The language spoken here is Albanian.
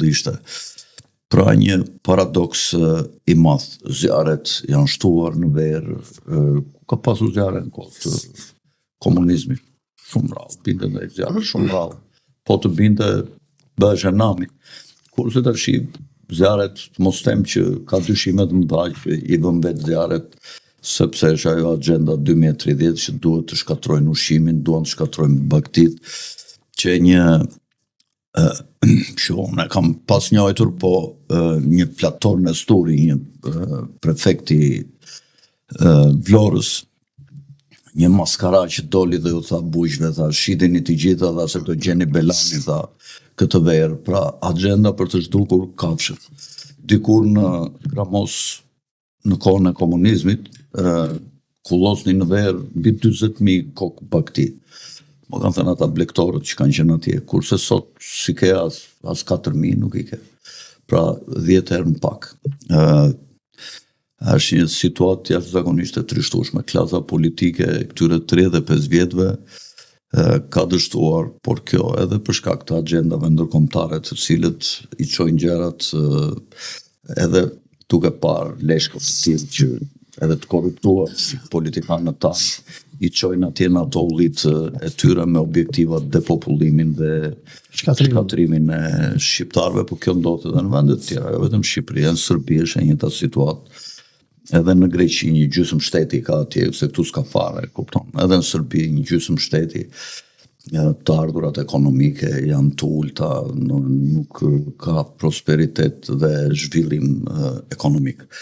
ishte. Pra një paradoks I madh. Zjarret janë shtuar në verë, ka pasur zjarre në kohë të komunizmit, shumë rrallë, binte ndaj zjarre shumë rrallë. Po të binte bëhesh e nami. Kurse tash zjarret, mos them që ka dyshime të mëdha që I vën vetë zjarret, sepse është ajo agenda 2030 që duhet të shkatrojnë ushqimin, duhet të shkatrojnë bagëtitë, që një unë kam pas njojtur, po një Plator Nesturi, një prefekti Vlorës, një maskara që doli dhe ju tha bujqve, tha shidini të gjitha dhe se këto gjeni Belani, tha këtë verë, pra agenda për të zhdukur kafshët. Dikur në Gramos, në kohën e komunizmit, kullosni në verë mbi 40.000 kokë bagëti. Më kanë thënë ata blektorët që kanë qenë atje, kurse sot si ke as 4.000 nuk I ke. Pra 10 herë më pak. Është një situatë jashtëzakonisht e trishtueshme. Klasa politike këtyre 35 vjetëve ka dështuar, por kjo edhe për shkak të agjendave ndërkombëtare të cilët I çojnë gjërat edhe duke parë leshkët të tillë që edhe të korruptuar si politikanët tanë I çojnë atje në ato ullit e tyre me objektiva depopullimin dhe shkatrimin e shqiptarëve, por kjo ndodhet edhe në vende të tjera, jo vetëm Shqipëria, në Serbi është e njëjta situatë. Edhe në Greqi një gjysmë shteti ka atje, se këtu s'ka fare, kupton. Edhe në Serbi një gjysmë shteti, të ardhurat ekonomike janë të ulta, nuk ka prosperitet dhe zhvillim ekonomik.